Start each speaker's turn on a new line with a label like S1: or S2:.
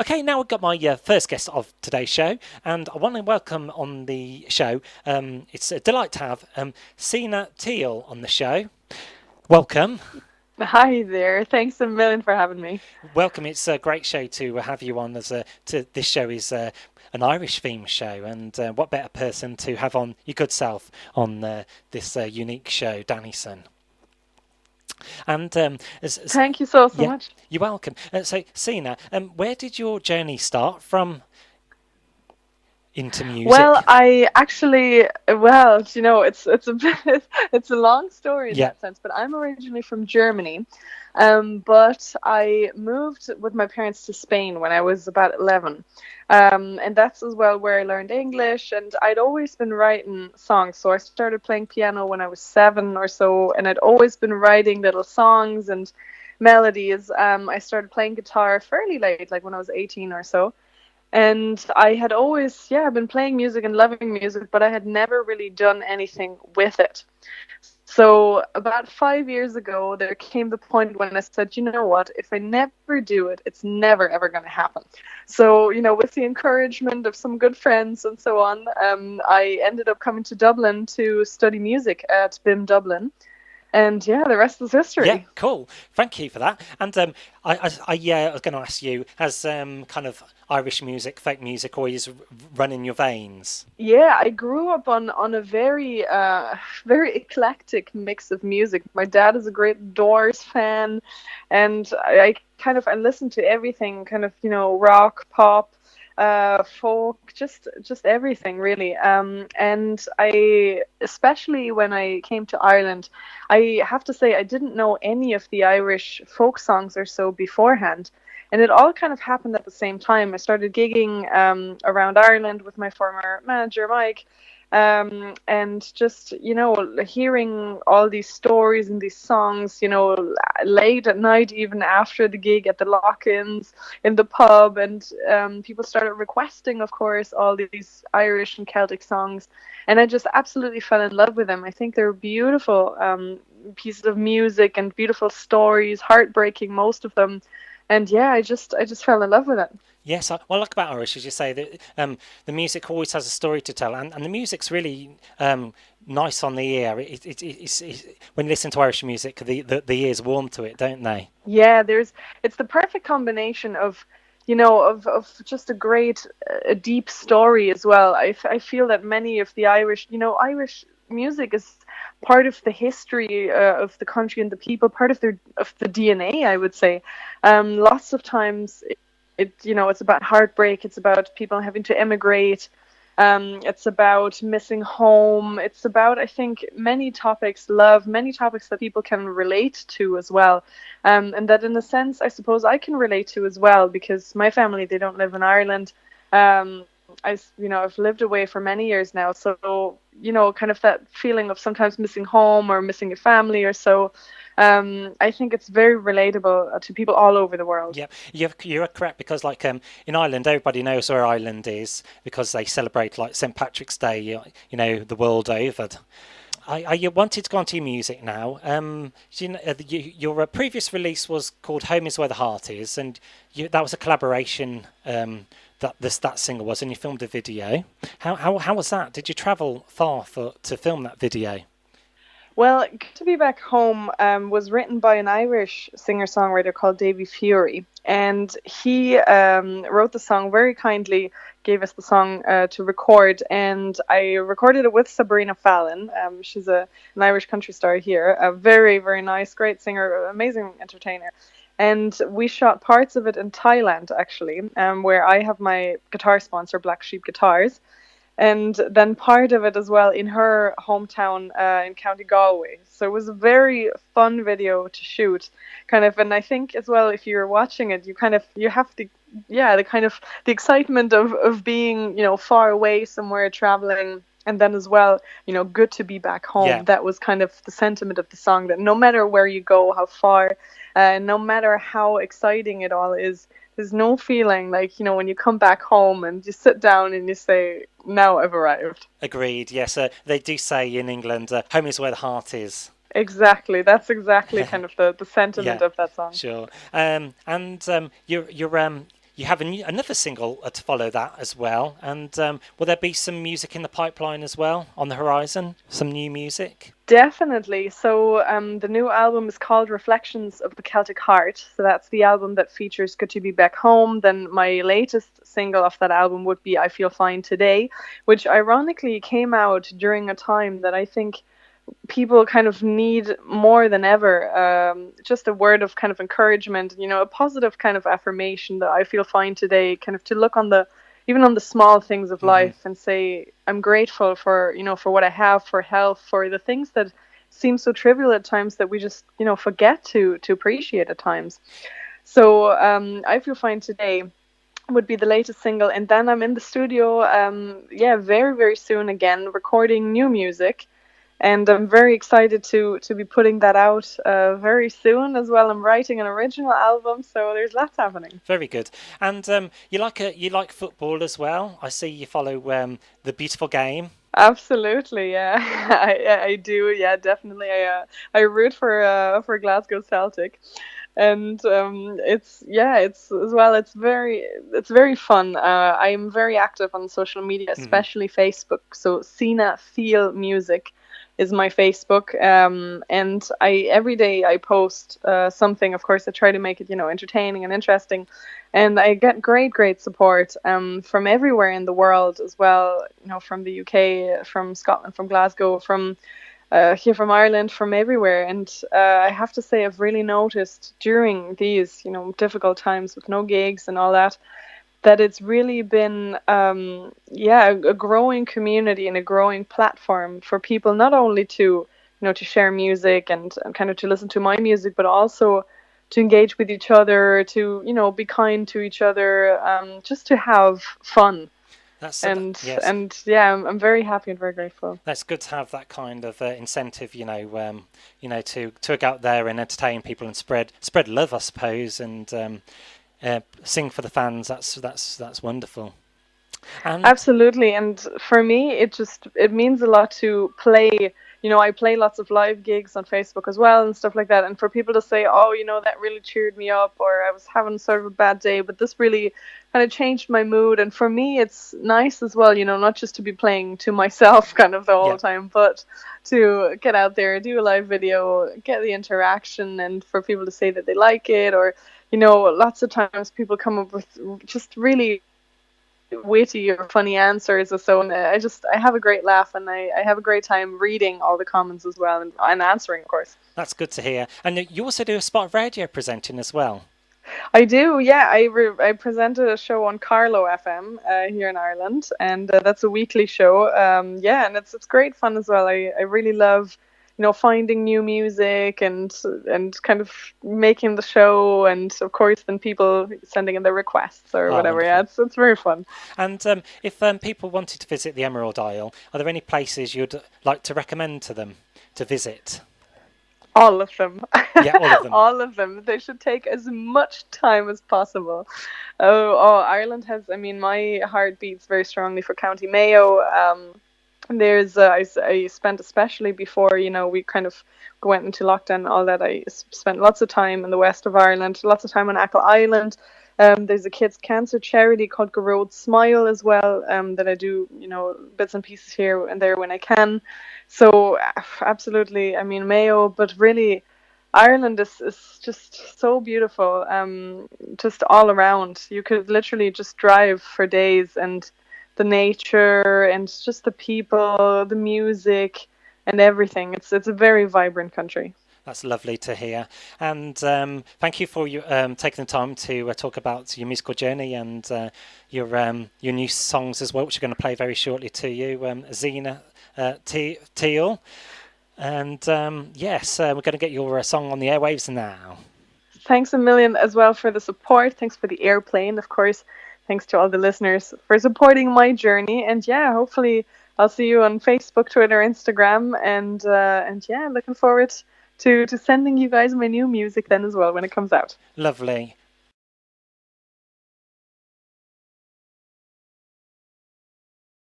S1: Okay, now we've got my first guest of today's show, and I want to welcome on the show. It's a delight to have Sina Theil on the show. Welcome.
S2: Hi there. Thanks a million for having me.
S1: Welcome. It's a great show to have you on. This show is an Irish theme show, and what better person to have on your good self on this unique show, Dannyson. And
S2: Thank you so
S1: yeah,
S2: much.
S1: you're welcome. So, Sina, where did your journey start from into
S2: Well,
S1: music?
S2: I actually, well, it's a bit, it's a long story in
S1: Yeah.
S2: that sense, but I'm originally from Germany. But I moved with my parents to Spain when I was about 11. And that's as well where I learned English, and I'd always been writing songs. So I started playing piano when I was 7 or so, and I'd always been writing little songs and melodies. I started playing guitar fairly late, like when I was 18 or so. And I had always, yeah, been playing music and loving music, but I had never really done anything with it. So about 5 years ago, there came the point when I said, you know what, if I never do it, it's never ever going to happen. So, with the encouragement of some good friends and so on, I ended up coming to Dublin to study music at BIM Dublin. And yeah, the rest is
S1: Yeah,
S2: history.
S1: cool. Thank you for that. And I was going to ask you, has kind of Irish music, folk music, always run in your veins?
S2: Yeah, I grew up on a very very eclectic mix of music. My dad is a great Doors fan, and I kind of I listen to everything, kind of rock, pop, folk, just everything really. And I especially when I came to Ireland, I have to say I didn't know any of the Irish folk songs or so beforehand. And it all kind of happened at the same time. I started gigging around Ireland with my former manager, Mike, and just, hearing all these stories and these songs, late at night, even after the gig at the lock ins in the pub. And people started requesting, of course, all these Irish and Celtic songs. And I just absolutely fell in love with them. I think they're beautiful pieces of music and beautiful stories, heartbreaking, most of them. And yeah, I just fell in love with it.
S1: Yes, what I like about Irish, as you say, that the music always has a story to tell, and the music's really nice on the ear. When you listen to Irish music, the ears warm to it, don't they?
S2: Yeah, it's the perfect combination of, of just a great, a deep story as well. I feel that many of the Irish music is part of the history of the country and the people, part of the DNA, I would say. Lots of times it's about heartbreak, it's about people having to emigrate. It's about missing home. It's about, I think, many topics, love, many topics that people can relate to as well. And that, in a sense, I suppose I can relate to as well because my family, they don't live in Ireland. I've lived away for many years now. So, kind of that feeling of sometimes missing home or missing a family or so. I think it's very relatable to people all over the world.
S1: Yeah, you're correct because in Ireland, everybody knows where Ireland is because they celebrate like St Patrick's Day, the world over. You wanted to go on to your music now. Your previous release was called "Home Is Where the Heart Is," and that was a collaboration. That singer was, and you filmed a video. How was that? Did you travel far to film that video?
S2: Well, Good to Be Back Home was written by an Irish singer-songwriter called Davy Fury, and he wrote the song very kindly, gave us the song to record, and I recorded it with Sabrina Fallon. She's an Irish country star here, a very, very nice, great singer, amazing entertainer. And we shot parts of it in Thailand, actually, where I have my guitar sponsor, Black Sheep Guitars, and then part of it as well in her hometown in County Galway. So it was a very fun video to shoot, kind of. And I think as well, if you're watching it, you have to, yeah, the excitement of being far away somewhere traveling. And then as well, good to be back
S1: Yeah.
S2: home. That was kind of the sentiment of the song, that no matter where you go, how far, no matter how exciting it all is, there's no feeling like, when you come back home and you sit down and you say, now I've arrived.
S1: Agreed. Yes, they do say in England, "Home is where the heart is."
S2: Exactly. That's exactly kind of the sentiment
S1: Yeah,
S2: of that song.
S1: sure. And you have another single to follow that as well. And will there be some music in the pipeline as well on the horizon? Some new music?
S2: Definitely. So the new album is called Reflections of the Celtic Heart. So that's the album that features Good to Be Back Home. Then my latest single of that album would be I Feel Fine Today, which ironically came out during a time that I think people kind of need more than ever. Just a word of kind of encouragement, a positive kind of affirmation that I feel fine today, kind of to look on the even on the small things of
S1: Hmm.
S2: life and say I'm grateful for for what I have, for health, for the things that seem so trivial at times that we just forget to appreciate at times. So I feel fine today would be the latest single, and then I'm in the studio very very soon again recording new music, and I'm very excited to be putting that out very soon as well. I'm writing an original album, so there's lots happening.
S1: Very good. And you like football as well. I see you follow the beautiful game.
S2: Absolutely, yeah, I do, yeah, definitely. I root for Glasgow Celtic, and it's as well. It's very fun. I'm very active on social media,
S1: Hmm.
S2: especially Facebook. So Sina Theil Music is my Facebook, and I every day I post something. Of course, I try to make it entertaining and interesting, and I get great support from everywhere in the world as well. From the UK, from Scotland, from Glasgow, from here from Ireland, from everywhere. And I have to say, I've really noticed during these, difficult times with no gigs and all that, that it's really been, a growing community and a growing platform for people not only to share music and kind of to listen to my music, but also to engage with each other, to, be kind to each other, just to have fun. And
S1: Yes.
S2: and yeah, I'm very happy and very grateful.
S1: That's good to have that kind of incentive, to go out there and entertain people and spread love, I suppose, and sing for the fans. That's wonderful. And
S2: Absolutely. And for me, it means a lot to play. I play lots of live gigs on Facebook as well and stuff like that. And for people to say, oh, that really cheered me up, or I was having sort of a bad day, but this really kind of changed my mood. And for me, it's nice as well, not just to be playing to myself kind of the whole
S1: yeah,
S2: time, but to get out there, do a live video, get the interaction, and for people to say that they like it, or lots of times people come up with just really witty or funny answers or so, and I have a great laugh, and I have a great time reading all the comments as well, and answering, of course.
S1: that's good to hear. And you also do a spot of radio presenting as well.
S2: I do, yeah. I presented a show on Carlo FM here in Ireland, and that's a weekly show. Yeah, and it's great fun as well. I really love, finding new music and kind of making the show, and of course then people sending in their requests or
S1: Oh,
S2: whatever. Yeah,
S1: wonderful.
S2: it's very fun.
S1: And if people wanted to visit the Emerald Isle, are there any places you'd like to recommend to them to visit?
S2: All of them.
S1: Yeah, all of them.
S2: All of them. They should take as much time as possible. Oh, Ireland has, I mean, my heart beats very strongly for County Mayo. I spent, especially before, we kind of went into lockdown and all that, I spent lots of time in the west of Ireland, lots of time on Achill Island. There's a kids' cancer charity called Go Road Smile as well, that I do, bits and pieces here and there when I can. So absolutely, I mean Mayo, but really Ireland is just so beautiful, just all around. You could literally just drive for days, and the nature and just the people, the music and everything. It's a very vibrant country.
S1: That's lovely to hear. And thank you for you taking the time to talk about your musical journey and your new songs as well, which are going to play very shortly to you, Sina Theil. And yes, we're going to get your song on the airwaves now.
S2: Thanks a million as well for the support. Thanks for the airplane, of course. Thanks to all the listeners for supporting my journey. And yeah, hopefully I'll see you on Facebook, Twitter, Instagram, and yeah, looking forward to sending you guys my new music then as well when it comes out.
S1: Lovely.